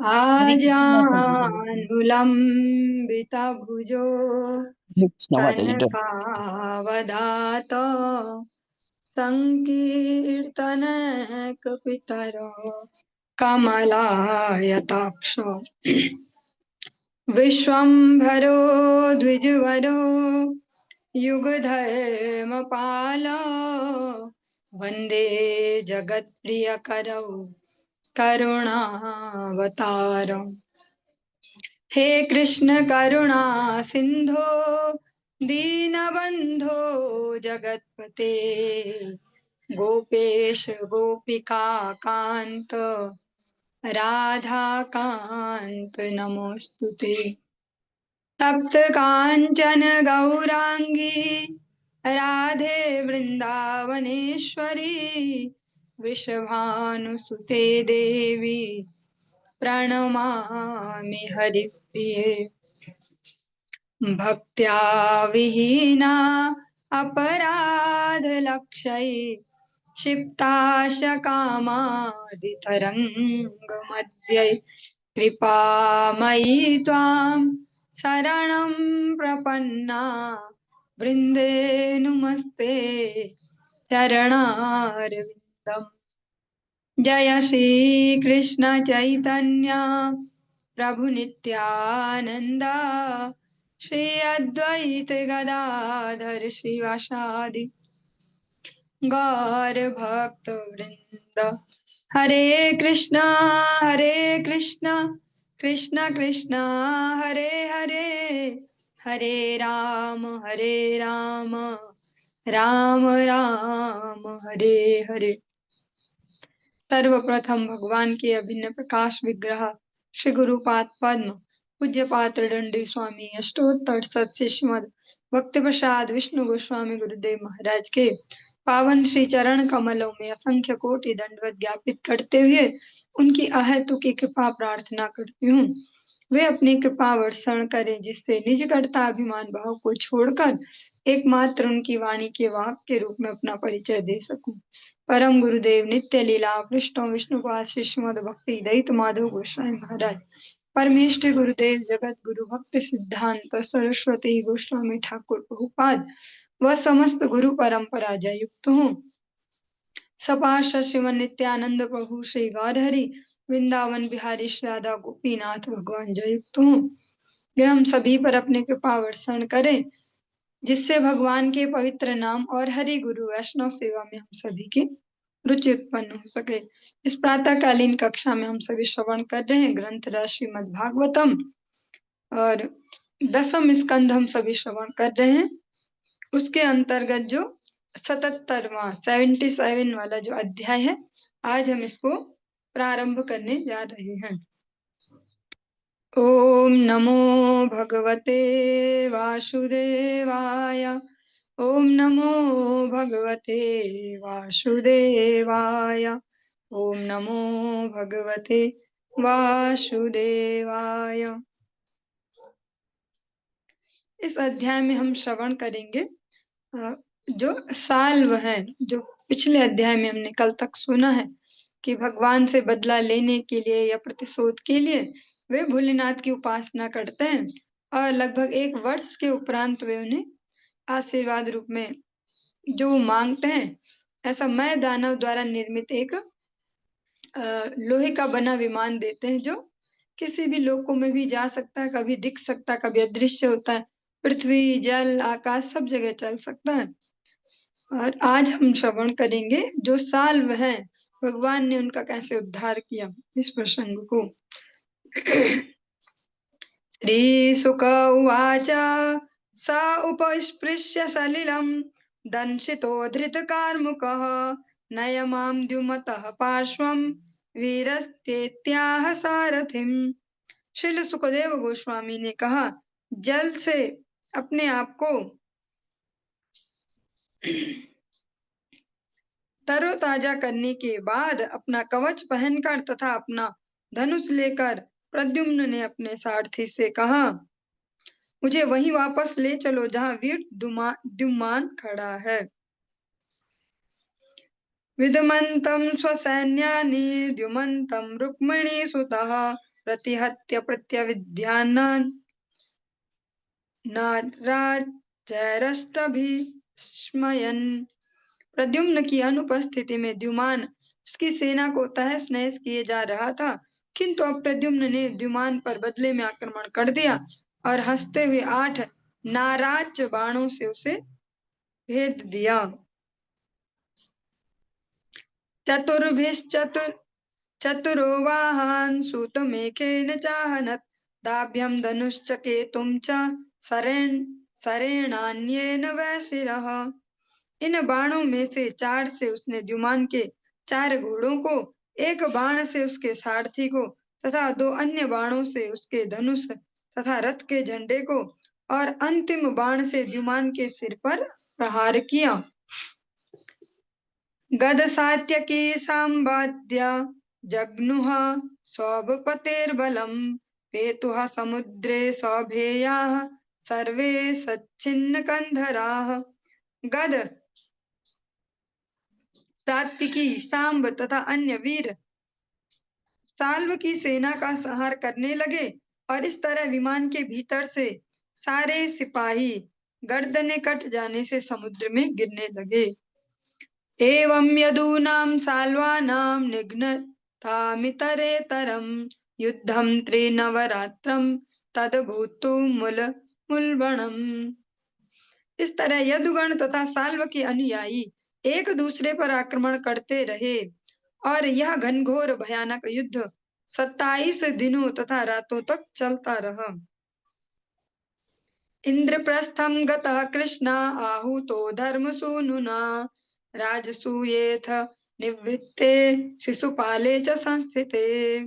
हरे कृष्ण माता जी। आजानुलम्बितभुजो हरे कृष्ण माता जी। कनकावदात संकीर्तनैकपितरो कमलायताक्ष विश्वम्भरो द्विजवरो युगधर्मपालो वन्दे जगत्प्रियकरौ करुणावतारम्। हे कृष्ण करुणा सिंधो दीनबंधो जगतपते गोपेश गोपिका कांत राधा कांत नमोस्तुते। तप्त कांचन गौरांगी राधे वृंदावनेश्वरी वृषभानुसुते देवी प्रणमामि हरिप्रिये। भक्त्या विहीना अपराधलक्षये क्षिप्ताशकामादितरङ्गमध्ये कृपामयि त्वां शरणं प्रपन्ना वृन्दे नुमस्ते चरणारविन्दम्। जय श्री कृष्ण चैतन्य प्रभु नित्यानंद श्री अद्वैत गदाधर श्रीवासादि गौर भक्त वृंद। हरे कृष्णा कृष्ण कृष्ण हरे हरे, हरे राम राम राम हरे हरे। सर्वप्रथम भगवान के अभिन्न प्रकाश विग्रह श्री गुरुपाद पद्म पूज्य पात्र दंडी स्वामी अष्टोत्तर सत्स्य श्रीमद भक्ति प्रसाद विष्णु गोस्वामी गुरुदेव महाराज के पावन श्री चरण कमलों में असंख्य कोटि दंडवत ज्ञापित करते हुए उनकी अहेतुकी कृपा प्रार्थना करती हूँ। वे अपनी कृपा वर्षण करें जिससे निज कर्ता अभिमान भाव को छोड़कर एकमात्र उनकी वाणी के वाक के रूप में अपना परिचय दे सकूं। परम गुरुदेव नित्य लीला कृष्ण विष्णुपाद श्रीमद भक्ति दयित माधव गोस्वामी महाराज परमेष्ठि गुरुदेव जगत गुरु भक्ति सिद्धांत सरस्वती गोस्वामी ठाकुर प्रभुपाद व समस्त गुरु परंपरा जय युक्त हूँ। सपार्षद श्रीमन नित्यानंद प्रभु श्री गौरहरि वृंदावन बिहारी श्री राधा गोपीनाथ भगवान जय युक्त हूँ। वे हम सभी पर अपने कृपा वर्षण करें जिससे भगवान के पवित्र नाम और हरि गुरु वैष्णव सेवा में हम सभी की रुचि उत्पन्न हो सके। इस प्रातःकालीन कक्षा में हम सभी श्रवण कर रहे हैं ग्रंथ राज श्रीमद् भागवतम और 10वां स्कंध हम सभी श्रवण कर रहे हैं। उसके अंतर्गत जो 77वां वाला जो अध्याय है आज हम इसको प्रारंभ करने जा रहे हैं। ओम नमो भगवते वासुदेवाय, ओम नमो भगवते वासुदेवाय, ओम नमो भगवते वासुदेवाय। इस अध्याय में हम श्रवण करेंगे जो साल्व है, जो पिछले अध्याय में हमने कल तक सुना है कि भगवान से बदला लेने के लिए या प्रतिशोध के लिए वे भोलेनाथ की उपासना करते हैं और लगभग 1 वर्ष के उपरांत वे उन्हें आशीर्वाद रूप में जो मांगते हैं ऐसा मय दानव द्वारा निर्मित एक लोहे का बना विमान देते हैं जो किसी भी लोकों में भी जा सकता है, कभी दिख सकता है, कभी अदृश्य होता है, पृथ्वी जल आकाश सब जगह चल सकता है। और आज हम श्रवण करेंगे जो साल्व है भगवान ने उनका कैसे उद्धार किया इस प्रसंग को। श्री सुक उवाच स उपस्पृश्य सलिलम् दंशितो धृतकार्मुकः नयमां द्युमतः पार्श्वं वीरस्तेत्याह सारथिम्। श्रील सुखदेव गोस्वामी ने कहा, जल से अपने आप को तरोताजा करने के बाद अपना कवच पहनकर तथा अपना धनुष लेकर प्रद्युम्न ने अपने सारथी से कहा, मुझे वहीं वापस ले चलो जहां वीर द्युमान खड़ा है। विदमन्तं स्वसैन्यानि द्युमन्तं रुक्मिणी सुतः प्रतिहत्य प्रत्यविद्यानान् नाराजैरष्टभिस्मयन्। प्रद्युम्न की अनुपस्थिति में द्युमान उसकी सेना को तहस नहस किए जा रहा था, किंतु अब प्रद्युम्न ने द्युमान पर बदले में आक्रमण कर दिया और हंसते हुए 8 नाराज बाणों से उसे भेद दिया। चतुरो वाहान् सूतमेकेन चाहनत् दाभ्यं धनुश्चकेतुं च सरेणान्येन वैशिरः। इन बाणों में से 4 से उसने द्युमान के 4 घोड़ों को, एक बाण से उसके सारथी को तथा 2 अन्य बाणों से उसके धनुष तथा रथ के झंडे को और अंतिम बाण से द्युमान के सिर पर प्रहार किया। गद सात्यकी संवाद्य जग्नुः सौभपतेर्बलम् पेतुः समुद्रे सौभेयाः सर्वे सच्छिन्न कंधराः। गद, सात्विकी, सांब तथा अन्य वीर साल्व की सेना का संहार करने लगे और इस तरह विमान के भीतर से सारे सिपाही गर्दनें कट जाने से समुद्र में गिरने लगे। एवं यदूनां साल्वानां निघ्नतामितरेतरं युद्धं त्रिनवरात्रं तदभूतु मुल्बणम्। इस तरह यदुगण तथा साल्व के अनुयायी एक दूसरे पर आक्रमण करते रहे और यह घनघोर भयानक युद्ध 27 दिनों तथा रातों तक चलता रहा। इंद्रप्रस्थं गतः कृष्ण आहूतो धर्मसूनुना राजसूयेथ निवृत्ते शिशुपाले च संस्थिते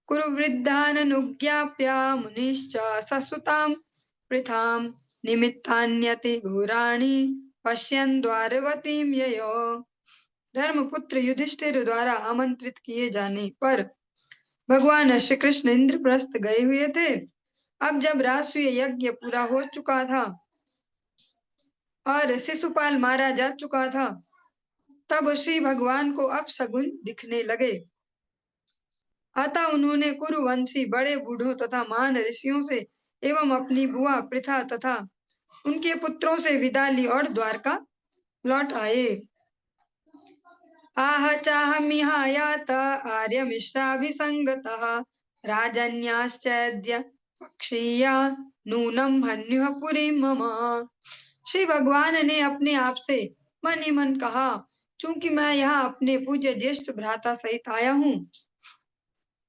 कुरुवृद्धाननुज्ञाप्य मुनिश्च ससुतां पृथां निमित्तान्यति घोराणि पश्यन् द्वारवतीं ययो। धर्मपुत्र युधिष्ठिर द्वारा आमंत्रित किए जाने पर भगवान श्री कृष्ण इंद्रप्रस्थ गए हुए थे। अब जब राजसूय यज्ञ पूरा हो चुका था और शिशुपाल मारा जा चुका था, तब श्री भगवान को अपशगुन दिखने लगे। अतः उन्होंने कुरुवंशी बड़े बूढ़ों तथा महान ऋषियों से एवं अपनी बुआ पृथा तथा उनके पुत्रों से विदा ली और द्वारका लौट आए। आह चाहमिहायात आर्यमिश्राभिसंगतः राजन्याश्चैद्य पक्षीया नूनम हन्युः पुरीं मम। श्री भगवान ने अपने आप से मन ही मन कहा, चूंकि मैं यहाँ अपने पूज्य ज्येष्ठ भ्राता सहित आया हूँ,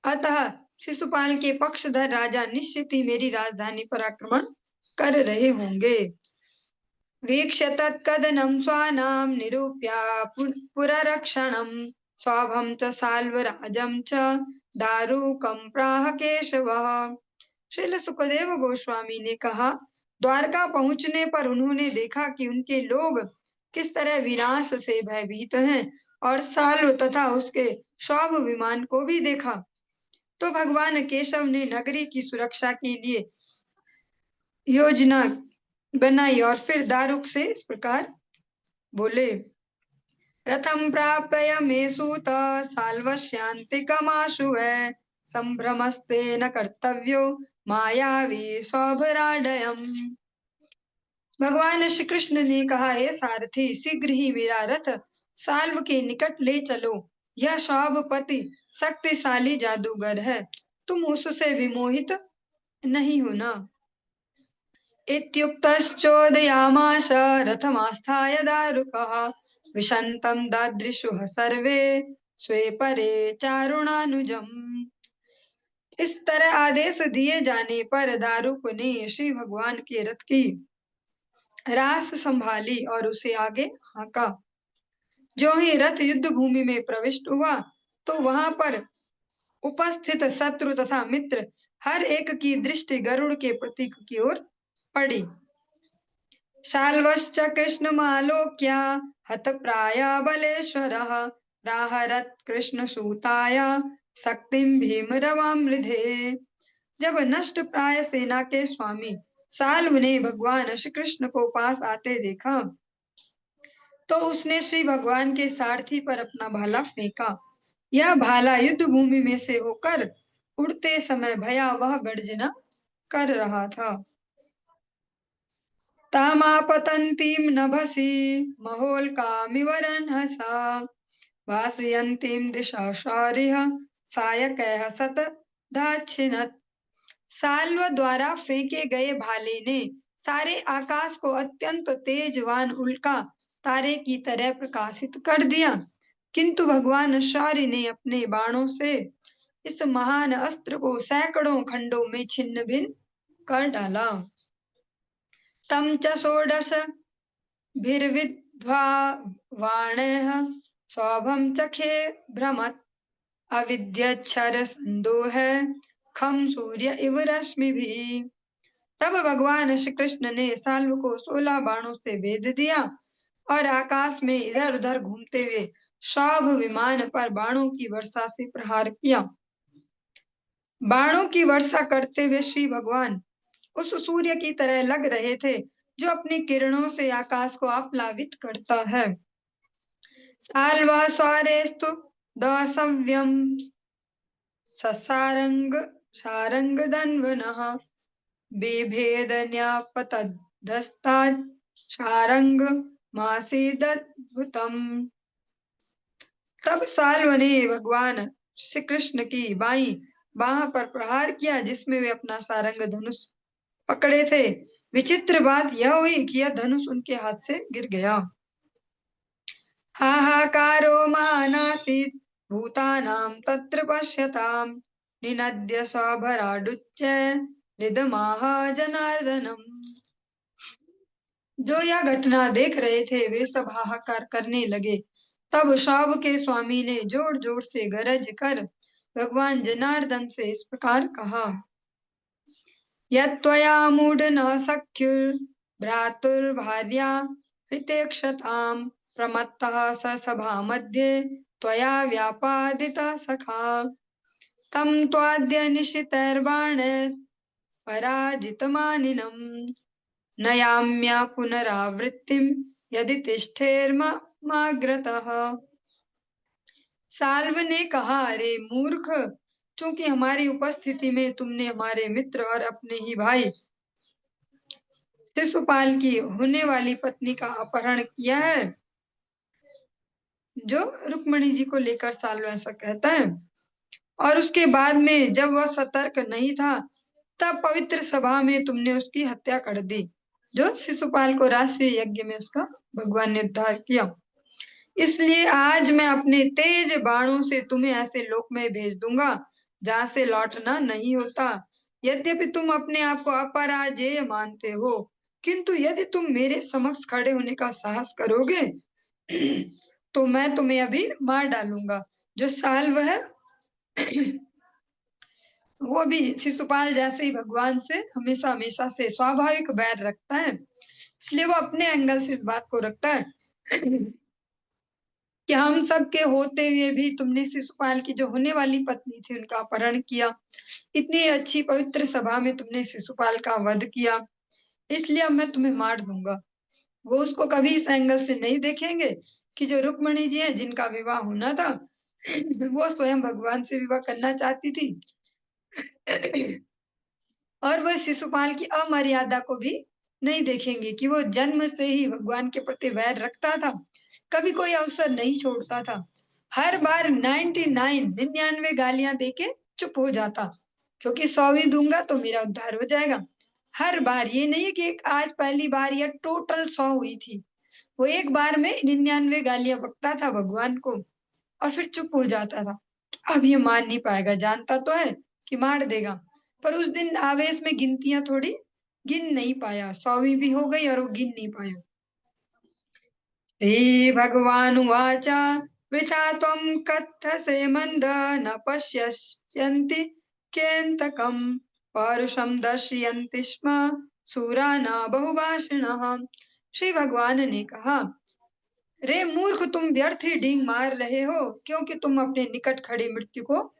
अतः शिशुपाल के पक्षधर राजा निश्चित ही मेरी राजधानी पर आक्रमण कर रहे होंगे। वीक्ष्य तत्कदनं स्वानां निरूप्य पुररक्षणं सौभं च साल्वराजं च दारुकं प्राह केशवः। श्रील सुखदेव गोस्वामी ने कहा, द्वारका पहुंचने पर उन्होंने देखा कि उनके लोग किस तरह विनाश से भयभीत हैं और साल्व तथा उसके सौभ विमान को भी देखा। तो भगवान केशव ने नगरी की सुरक्षा के लिए योजना बनाई और फिर दारुक से इस प्रकार बोले, रथम प्राप्य मे सूत साल्वस्यांतिकमाशु है संभ्रमस्ते न कर्तव्यो मायावी सौभराडयम। भगवान श्री कृष्ण ने कहा, हे सारथी, शीघ्र ही मेरा रथ साल्व के निकट ले चलो। यह सौभपति शक्तिशाली जादूगर है, तुम उससे विमोहित नहीं होना। इत्युक्तश्चोदयामास रथमास्थाय दारुकः विशन्तं ददृशुः सर्वे स्वे परे चारुणानुजम्। इस तरह आदेश दिए जाने पर दारुक ने श्री भगवान के रथ की रास संभाली और उसे आगे हाँका। जो ही रथ युद्ध भूमि में प्रविष्ट हुआ तो वहां पर उपस्थित शत्रु तथा मित्र हर एक की दृष्टि गरुड़ के प्रतीक की ओर पड़ी। शाल्वश्च कृष्णमालोक्य हतप्राया बलेश्वरः प्राहरत् कृष्णसूताय शक्तिं भीमरवामृधे। जब नष्ट प्राय सेना के स्वामी साल्व ने भगवान श्री कृष्ण को पास आते देखा तो उसने श्री भगवान के सारथी पर अपना भाला फेंका। यह भाला युद्ध भूमि में से होकर उड़ते समय भयावह गर्जना कर रहा था। तामापतन्तीं नभसि महोल्कामिव रन्हसा भासयन्तीं दिशा शौरिः सायकैः सतदाच्छिनत्। साल्व द्वारा फेंके गए भाले ने सारे आकाश को अत्यंत तेजवान उल्का तारे की तरह प्रकाशित कर दिया, किंतु भगवान शौर्य ने अपने बाणों से इस महान अस्त्र को सैकड़ों खंडों में छिन्न भिन्न कर डाला। तम च षोडश भिर्विद्ध्वाणैः सौभं चखे भ्रमत् अविद्यच्छर संदोह खम सूर्य इव रश्मिभिः। तब भगवान श्री कृष्ण ने साल्व को 16 बाणों से भेद दिया और आकाश में इधर उधर घूमते हुए शौभ विमान पर बाणों की वर्षा से प्रहार किया। बाणों की वर्षा करते हुए श्री भगवान उस सूर्य की तरह लग रहे थे जो अपनी किरणों से आकाश को आप्लावित करता है। साल्वा स्वारेस्तु दसव्यम ससारंग सारंग दन्वनः बिभेदन्यापतद्धस्तात् सारंग मासीदद्भुतम्। तब साल्व ने भगवान श्री कृष्ण की बाईं बाह पर प्रहार किया जिसमें वे अपना सारंग धनुष पकड़े थे। विचित्र बात यह हुई कि यह धनुष उनके हाथ से गिर गया। हाहाकारो महानासीत् भूतानां तत्र पश्यताम् निनद्य स्वभराडुच्च निदमाह जनार्दनम्। जो यह घटना देख रहे थे वे सब हाहाकार करने लगे। तब शौभ के स्वामी ने जोर जोर से गरज कर भगवान जनार्दन से इस प्रकार कहा, यत्त्वया मूढनः सख्युर् भ्रातुर्भार्या हृतेक्षताम् प्रमत्तः स सभा मध्ये त्वया व्यापादितः सखा तं त्वाद्य निशितैर्बाणैः पराजितमानिनम् नयाम्या पुनरावृत्तिं यदि तिष्ठेर्माग्रतः। साल्व ने कहा, अरे मूर्ख, चूंकि हमारी उपस्थिति में तुमने हमारे मित्र और अपने ही भाई शिशुपाल की होने वाली पत्नी का अपहरण किया है, जो रुक्मिणी जी को लेकर साल्व ऐसा कहता है, और उसके बाद में जब वह सतर्क नहीं था तब पवित्र सभा में तुमने उसकी हत्या कर दी, जो शिशुपाल को राष्ट्रीय यज्ञ में उसका भगवान ने उद्धार किया। इसलिए आज मैं अपने तेज बाणों से तुम्हें ऐसे लोक में भेज दूंगा जहां से लौटना नहीं होता। यद्यपि तुम अपने आप को अपराजेय मानते हो, किंतु यदि तुम मेरे समक्ष खड़े होने का साहस करोगे तो मैं तुम्हें अभी मार डालूंगा। जो साल्व है वो भी शिशुपाल जैसे ही भगवान से हमेशा हमेशा से स्वाभाविक बैर रखता है, इसलिए वो अपने एंगल से इस बात को रखता है कि हम सब के होते हुए भी तुमने शिशुपाल की जो होने वाली पत्नी थी उनका अपहरण किया, इतनी अच्छी पवित्र सभा में तुमने शिशुपाल का वध किया, इसलिए अब मैं तुम्हें मार दूंगा। वो उसको कभी इस एंगल से नहीं देखेंगे कि जो रुक्मिणी जी हैं जिनका विवाह होना था वो स्वयं भगवान से विवाह करना चाहती थी और वह शिशुपाल की अमर्यादा को भी नहीं देखेंगे कि वो जन्म से ही भगवान के प्रति वैर रखता था, कभी कोई अवसर नहीं छोड़ता था, हर बार 99 गालियां देके चुप हो जाता, क्योंकि 100वीं दूंगा तो मेरा उद्धार हो जाएगा। हर बार, ये नहीं है कि एक आज पहली बार या टोटल 100 हुई थी, वो एक बार में 99 गालियां बकता था भगवान को और फिर चुप हो जाता था। अब ये मान नहीं पाएगा, जानता तो है कि मार देगा, पर उस दिन आवेश में गिनतियां थोड़ी गिन नहीं पाया, 100वीं भी हो गई और वो गिन नहीं पाया। श्री भगवान उवाच वृथा त्वं कथसे मंद न पश्यन्ति केन्तकं पौरुषं दर्शयन्ति स्म सूरा न बहुभाषिणः। श्री भगवान ने कहा, रे मूर्ख, तुम व्यर्थ ही डींग मार रहे हो, क्योंकि तुम अपने निकट खड़ी मृत्यु को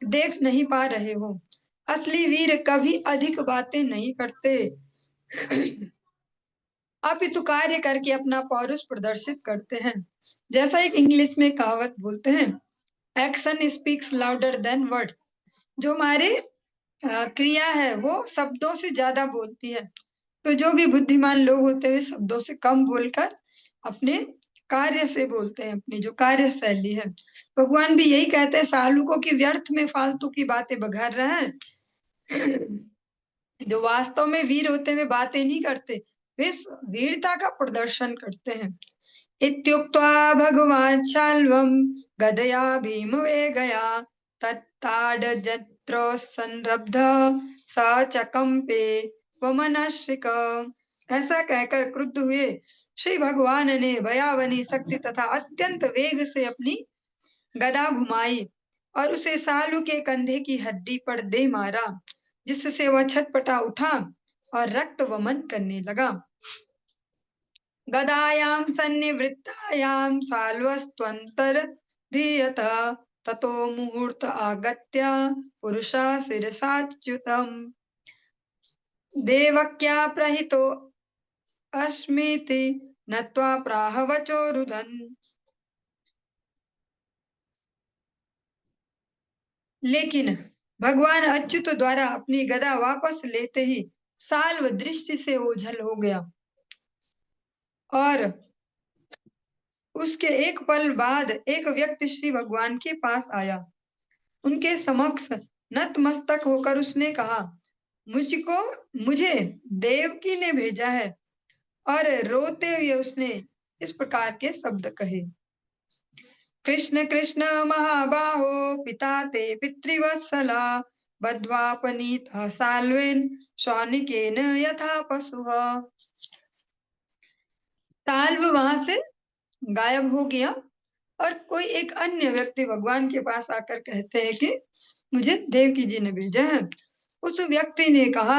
देख नहीं पा रहे हो। असली वीर कभी अधिक बातें नहीं करते अपितु कार्य करके अपना पौरुष प्रदर्शित करते हैं। जैसा एक इंग्लिश में कहावत बोलते हैं, action speaks louder than words. जो हमारी क्रिया है वो शब्दों से ज्यादा बोलती है। तो जो भी बुद्धिमान लोग होते हैं शब्दों से कम बोलकर अपने कार्य से बोलते हैं, अपनी जो कार्य शैली है। भगवान भी यही कहते हैं, सालुकों की व्यर्थ में फालतू की बातें बघार रहे हैं। जो वास्तव में वीर होते हुए बातें नहीं करते, वे वीरता का प्रदर्शन करते हैं। इत्युक्त्वा भगवान शाल्वं गदया भीमवेगया तत्ताडजत्रो संरब्ध स च कंपे वमनश्रिक। ऐसा कहकर क्रुद्ध हुए श्री भगवान ने भयावनी शक्ति तथा अत्यंत वेग से अपनी गदा घुमाई और उसे सालू के कंधे की हड्डी पर दे मारा, जिससे वह छटपटा उठा और रक्त वमन करने लगा। गदायां सन्निवृत्तायां साल्वस्त्वन्तर्धीयत ततो मुहूर्त आगत्य पुरुषः शिरसाच्युतम् देवक्या प्रहितो अस्मीति नत्वा प्राह वचो रुदन्। लेकिन भगवान अच्युत द्वारा अपनी गदा वापस लेते ही साल्व दृष्टि से ओझल हो गया और उसके एक पल बाद एक व्यक्ति श्री भगवान के पास आया। उनके समक्ष नतमस्तक होकर उसने कहा, मुझे देवकी ने भेजा है। और रोते हुए उसने इस प्रकार के शब्द कहे, कृष्ण कृष्ण महाबाहो पिता ते पितृवत्सला बद्ध्वापनीतः साल्वेन शौनिकेन यथा पशुः। साल्व वहां से गायब हो गया और कोई एक अन्य व्यक्ति भगवान के पास आकर कहते हैं कि मुझे देवकी जी ने भेजा है। उस व्यक्ति ने कहा,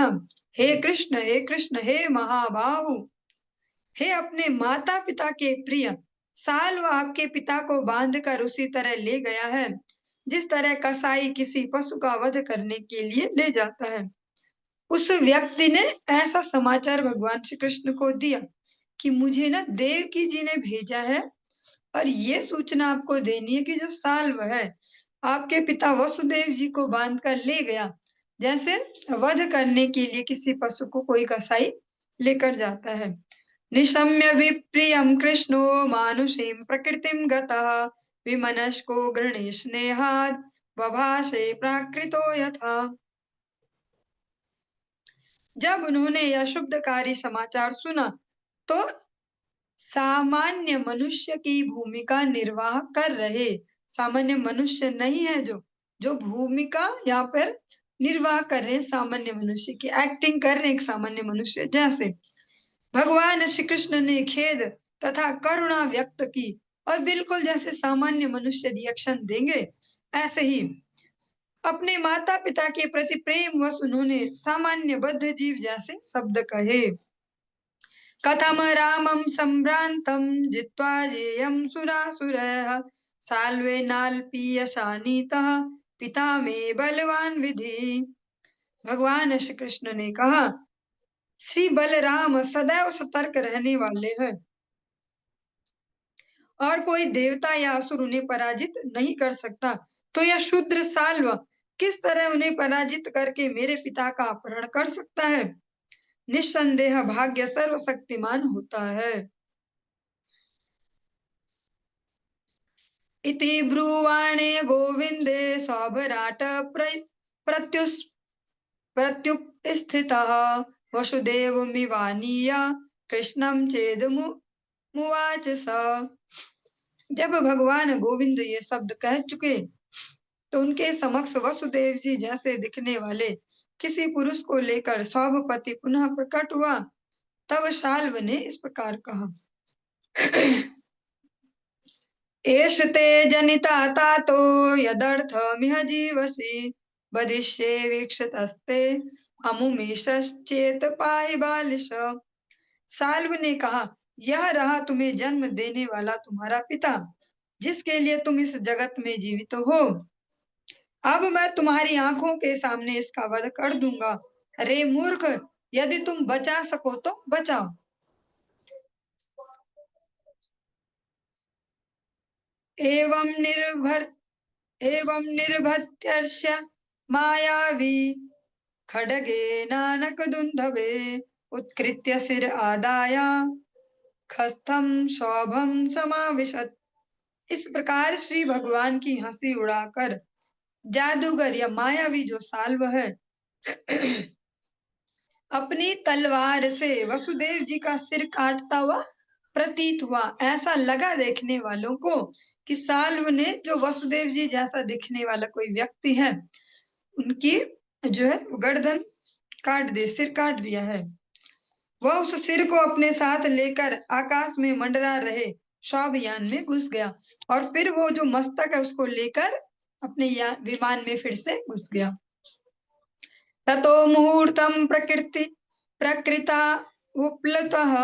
हे कृष्ण, हे महाबाहु, हे अपने माता पिता के प्रिय, साल्व आपके पिता को बांधकर उसी तरह ले गया है जिस तरह कसाई किसी पशु का वध करने के लिए ले जाता है। उस व्यक्ति ने ऐसा समाचार भगवान श्री कृष्ण को दिया कि मुझे ना देवकी जी ने भेजा है और ये सूचना आपको देनी है कि जो साल्व है आपके पिता वसुदेव जी को बांध कर ले गया, जैसे वध करने के लिए किसी पशु को कोई कसाई लेकर जाता है। निशम्य विप्रियम कृष्णो मानुषीं प्रकृतिम गतः विमनस्को गृणे स्नेहात् बभाषे प्राकृतो यथा। जब उन्होंने यह शुभकारी समाचार सुना तो सामान्य मनुष्य की भूमिका निर्वाह कर रहे, सामान्य मनुष्य नहीं है जो भूमिका यहाँ पर निर्वाह कर रहे हैं, सामान्य मनुष्य की एक्टिंग कर रहे हैं एक सामान्य मनुष्य जैसे, भगवान श्री कृष्ण ने खेद तथा करुणा व्यक्त की और बिल्कुल जैसे सामान्य मनुष्य रिएक्शन देंगे ऐसे ही अपने माता पिता के प्रति प्रेम वश उन्होंने सामान्य बद्ध जीव जैसे शब्द कहे। कथम रामं सम्भ्रान्तं जित्वा जेयं सुरासुरः साल्वेनाल्पीयशानीतः पिता मे बलवान विधि। भगवान श्री कृष्ण ने कहा, श्री बलराम सदैव सतर्क रहने वाले हैं और कोई देवता या असुर उन्हें पराजित नहीं कर सकता। तो यह शूद्र साल्व किस तरह उन्हें पराजित करके मेरे पिता का अपहरण कर सकता है? निस्संदेह भाग्य सर्वशक्तिमान होता है। इति ब्रुवाणे गोविंदे सौभराट प्रत्युस प्रत्युपस्थितः वसुदेवमिवानीय कृष्णं चेदमुवाच स। जब भगवान गोविंद ये शब्द कह चुके तो उनके समक्ष वसुदेव जी जैसे दिखने वाले किसी पुरुष को लेकर सौभपति पुनः प्रकट हुआ। तब शाल्व ने इस प्रकार कहा, एष ते जनिता तातो यदर्थमिह जीवसि वदिष्ये वीक्षतस्ते अमुमीशश्चेत पाहि बालिश। साल्व ने कहा, यह रहा तुम्हें जन्म देने वाला तुम्हारा पिता जिसके लिए तुम इस जगत में जीवित हो। अब मैं तुम्हारी आंखों के सामने इसका वध कर दूंगा। अरे मूर्ख, यदि तुम बचा सको तो बचाओ। एवं निर्भर एवं निर्भत्यर्ष्य मायावी खड्गे नानक दुंधवे उत्कृत्य सिर आदाया खस्थम शोभम समाविशत। इस प्रकार श्री भगवान की हंसी उड़ाकर जादूगर या मायावी जो साल्व है अपनी तलवार से वसुदेव जी का सिर काटता हुआ प्रतीत हुआ। ऐसा लगा देखने वालों को कि साल्व ने जो वसुदेव जी जैसा दिखने वाला कोई व्यक्ति है उनकी जो है गर्दन काट दे, सिर काट दिया है। वह उस सिर को अपने साथ लेकर आकाश में मंडरा रहे शोभयान में घुस गया और फिर वो जो मस्तक है उसको लेकर अपने विमान में फिर से घुस गया। ततो मुहूर्तम प्रकृति प्रकृता उपलतः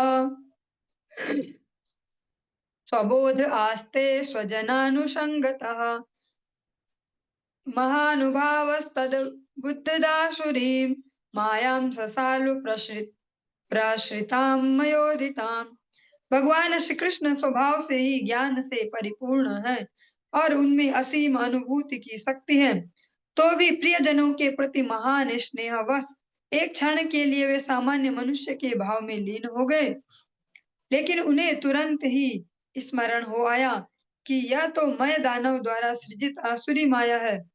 स्वबोध आस्ते स्वजनानुषंगतः महानुभावस्तद बुद्धदासुरीं मायां ससालु प्रश्रितां मयोदितां। भगवान श्री कृष्ण स्वभाव से ही ज्ञान से परिपूर्ण है और उनमें असीम अनुभूति की शक्ति है। तो भी प्रियजनों के प्रति महान स्नेहवश एक क्षण के लिए वे सामान्य मनुष्य के भाव में लीन हो गए, लेकिन उन्हें तुरंत ही स्मरण हो आया कि यह तो मय दानव द्वारा सृजित आसुरी माया है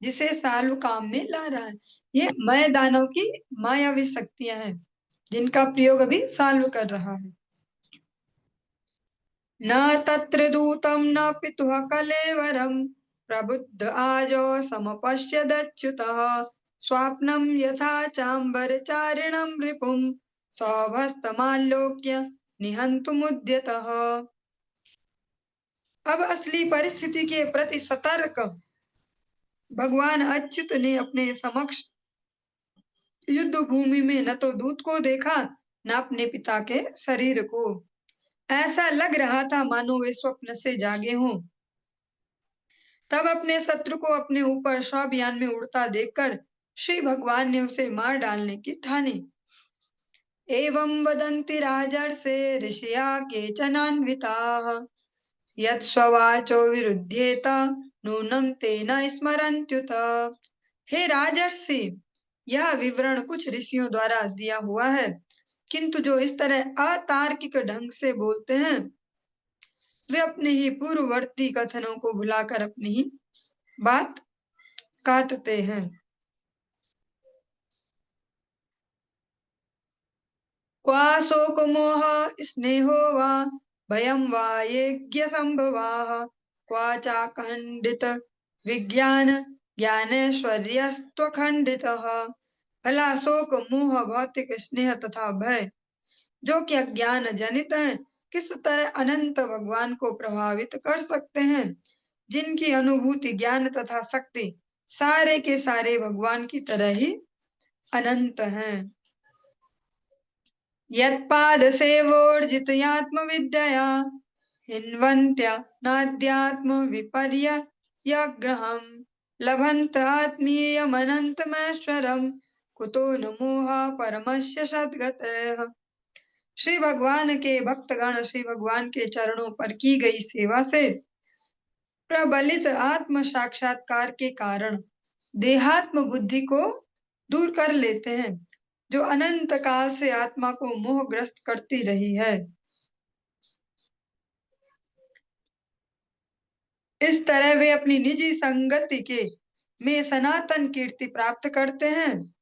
जिसे सालु काम में ला रहा है। ये मय दानव की मायावी शक्तियां हैं जिनका प्रयोग अभी साल्व कर रहा है। न तत्र दूतम न पितुः कलेवरम प्रबुद्ध आजो समपश्यदच्युतः स्वाप्नम यथा चांबर चारिणम रिपुम सौभस्तमालोक्य निहंतुमुद्यतः। अब असली परिस्थिति के प्रति सतर्क भगवान अच्युत ने अपने समक्ष युद्ध भूमि में न तो दूत को देखा न अपने पिता के शरीर को। ऐसा लग रहा था मानो वे स्वप्न से जागे हों। तब अपने शत्रु को अपने ऊपर शोभयान में उड़ता देखकर श्री भगवान ने उसे मार डालने की ठानी। एवं वदन्ति राजर्षे ऋषिया केचनान्विताः यत् स्ववाचो विरुध्येत नूनं तेन स्मरन्त्युत। हे राजर्षि, यह विवरण कुछ ऋषियों द्वारा दिया हुआ है, किंतु जो इस तरह अतार्किक ढंग से बोलते हैं वे अपने ही पूर्ववर्ती कथनों को भुलाकर अपनी ही बात काटते हैं। क्वा शोक मोह स्नेहो वा भयं वा यज्ञ संभवाः क्वा चाखंडित विज्ञान ज्ञानेश्वर्यस्त्वखंडितः। भला शोक मोह भौतिक स्नेह तथा भय जो कि अज्ञान जनित है किस तरह अनंत भगवान को प्रभावित कर सकते हैं, जिनकी अनुभूति ज्ञान तथा शक्ति सारे के सारे भगवान की तरह ही अनंत हैं। यत्पाद सेवोर्जितयात्म विद्यया हिन्वन्त्या नाद्यात्म विपर्ययग्रहम् लभन्त आत्मीयमनन्तमैश्वरम् कुतो न मोह परमस्य सद्गतः। श्री भगवान के भक्तगण श्री भगवान के चरणों पर की गई सेवा से प्रबलित आत्म साक्षात्कार के कारण देहात्म बुद्धि को दूर कर लेते हैं जो अनंत काल से आत्मा को मोहग्रस्त करती रही है। इस तरह वे अपनी निजी संगति के में सनातन कीर्ति प्राप्त करते हैं।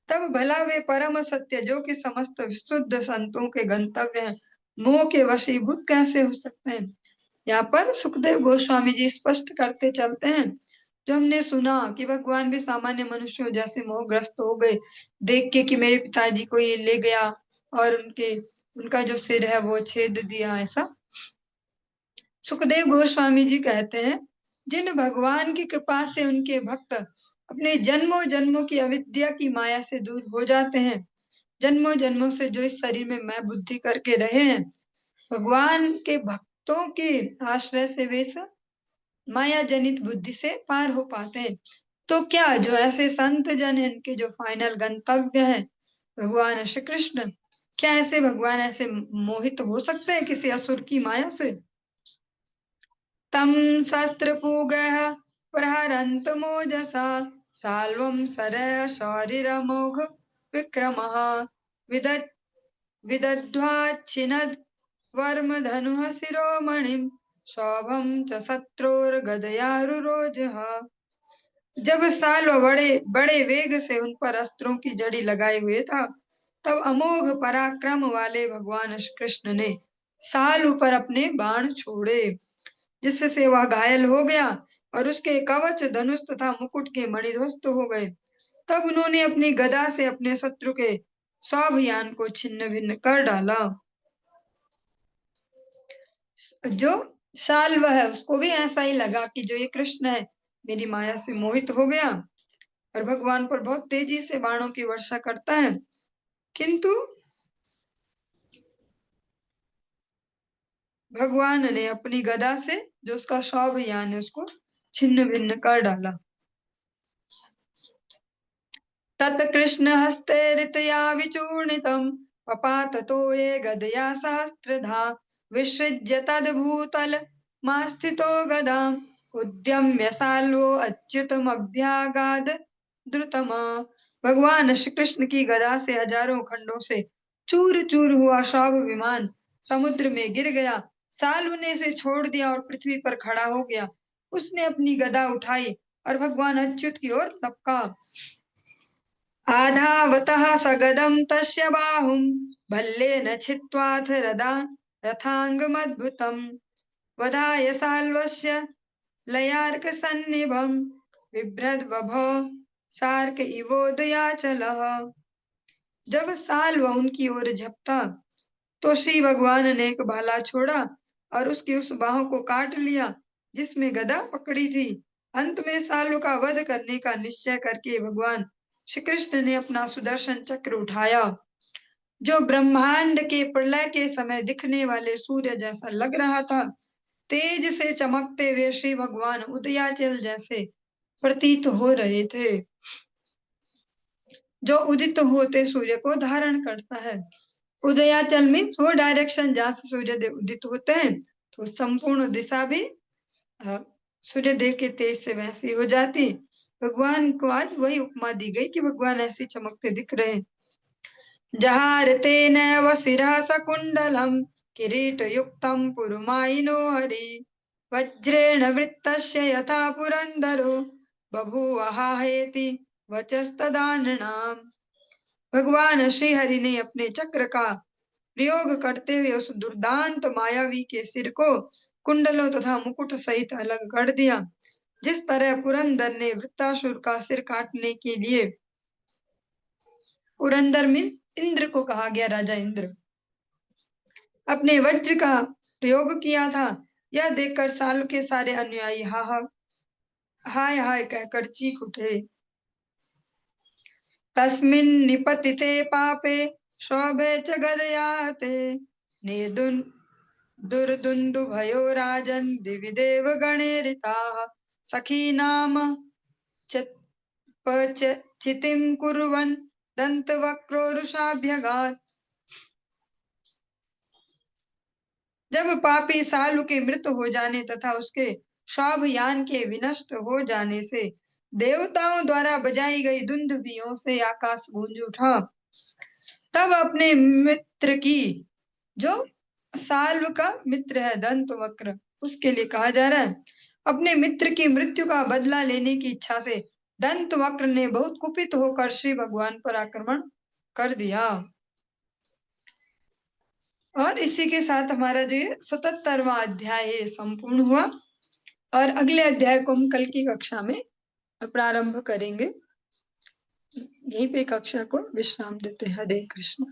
तब भला वे परम सत्य जो कि समस्त विशुद्ध संतों के गंतव्य हैं मोह के वशीभूत कैसे हो सकते हैं। यहाँ पर सुखदेव गोस्वामी जी स्पष्ट करते चलते हैं, जो हमने सुना कि भगवान भी सामान्य मनुष्यों जैसे मोहग्रस्त हो गए देख के कि मेरे पिताजी को ये ले गया और उनका जो सिर है वो छेद दिया। ऐसा सुखदेव गोस्वामी जी कहते हैं, जिन भगवान की कृपा से उनके भक्त अपने जन्मों जन्मों की अविद्या की माया से दूर हो जाते हैं, जन्मों जन्मों से जो इस शरीर में मैं बुद्धि करके रहे हैं, भगवान के भक्तों के आश्रय से वे सब माया जनित बुद्धि से पार हो पाते हैं। तो क्या जो ऐसे संत जन हैं इनके जो फाइनल गंतव्य है भगवान श्री कृष्ण, क्या ऐसे भगवान ऐसे मोहित हो सकते हैं किसी असुर की माया से। तम शस्त्र पूगः प्रहरन्त मोजसा साल्वं सरय शौरिरमोघ विक्रमः विदध्वाच्छिनद् वर्मधनुः शिरोमणिं सौभं च शत्रोर्गदयारुरोजः। जब साल्व बड़े बड़े वेग से उन पर अस्त्रों की जड़ी लगाए हुए था, तब अमोघ पराक्रम वाले भगवान श्री कृष्ण ने साल्व पर अपने बाण छोड़े, जिससे वह घायल हो गया और उसके कवच, धनुष तथा मुकुट के मणि ध्वस्त हो गए। तब उन्होंने अपनी गदा से अपने शत्रु के सौभयान को छिन्न भिन्न कर डाला। जो साल्व है उसको भी ऐसा ही लगा कि जो ये कृष्ण है मेरी माया से मोहित हो गया और भगवान पर बहुत तेजी से बाणों की वर्षा करता है, किंतु भगवान ने अपनी गदा से जो उसका सौभयान है उसको छिन्न भिन्न कर डाला। तत् कृष्ण हस्ते ऋतया विचूर्णितं पपात तो ये गदया सहस्त्रधा विसृज्य तद्भूतल मास्थितो गदाम् उद्यम्य साल्वो अच्युतमभ्यागाद द्रुतमा। भगवान श्री कृष्ण की गदा से हजारों खंडों से चूर चूर हुआ शौभ विमान समुद्र में गिर गया। साल्व ने इसे छोड़ दिया और पृथ्वी पर खड़ा हो गया। उसने अपनी गदा उठाई और भगवान अच्युत की ओर लपका। आधावतः सगदं तस्य बाहुं भल्लेन छित्त्वाथ रथाङ्गमद्भुतं वधाय साल्वस्य लयार्कसन्निभं बिभ्रद्बभो सार्क इवोदयाचलः। जब साल्व उनकी ओर झपटा तो श्री भगवान ने एक भाला छोड़ा और उसकी उस बाहों को काट लिया जिसमें गदा पकड़ी थी। अंत में साल्व का वध करने का निश्चय करके भगवान श्री कृष्ण ने अपना सुदर्शन चक्र उठाया, जो ब्रह्मांड के प्रलय के समय दिखने वाले सूर्य जैसा लग रहा था। तेज से चमकते हुए श्री भगवान उदयाचल जैसे प्रतीत हो रहे थे, जो उदित होते सूर्य को धारण करता है। उदयाचल मीन्स वो डायरेक्शन जहाँ से सूर्य देव उदित होते हैं, तो संपूर्ण दिशा भी सूर्य देव के तेज से वैसी हो जाती। भगवान को आज वही उपमा दी गई कि भगवान ऐसे चमकते दिख रहे हैं। जहारते नैव शिरः सकुण्डलं किरीटयुक्तं पुरुमायिनो हरि वज्रेण वृत्तस्य यथा पुरन्दरो बभूवहाहेति वचस्तदानृणाम्। भगवान श्री हरि ने अपने चक्र का प्रयोग करते हुए उस दुर्दांत मायावी के सिर को कुंडलों तथा मुकुट सहित अलग कर दिया, जिस तरह पुरंदर ने वृत्तासुर का सिर काटने के लिए, पुरंदर में इंद्र को कहा गया, राजा इंद्र, अपने वज्र का प्रयोग किया था। यह देखकर साल्व के सारे अनुयायी हाय हाय कहकर चीख उठे। तस्मिन् निपतिते पापे शोभे च गदयाते निर्दुन दुर्दुन्दुभयो राजन् दिवि देव गणेरिताः सखीनाम चितिं कुर्वन् दन्तवक्रोरुषाभ्यगात्। जब पापी सालू के मृत हो जाने तथा उसके शौभयान के विनष्ट हो जाने से देवताओं द्वारा बजाई गई दुंदुभियों से आकाश गूंज उठा, तब अपने मित्र की, जो साल्व का मित्र है दंत वक्र, उसके लिए कहा जा रहा है, अपने मित्र की मृत्यु का बदला लेने की इच्छा से दंत वक्र ने बहुत कुपित होकर श्री भगवान पर आक्रमण कर दिया। और इसी के साथ हमारा जो ये 77वां अध्याय है संपूर्ण हुआ और अगले अध्याय को हम कल की कक्षा में प्रारंभ करेंगे। यहीं पे कक्षा को विश्राम देते हैं। हरे कृष्ण।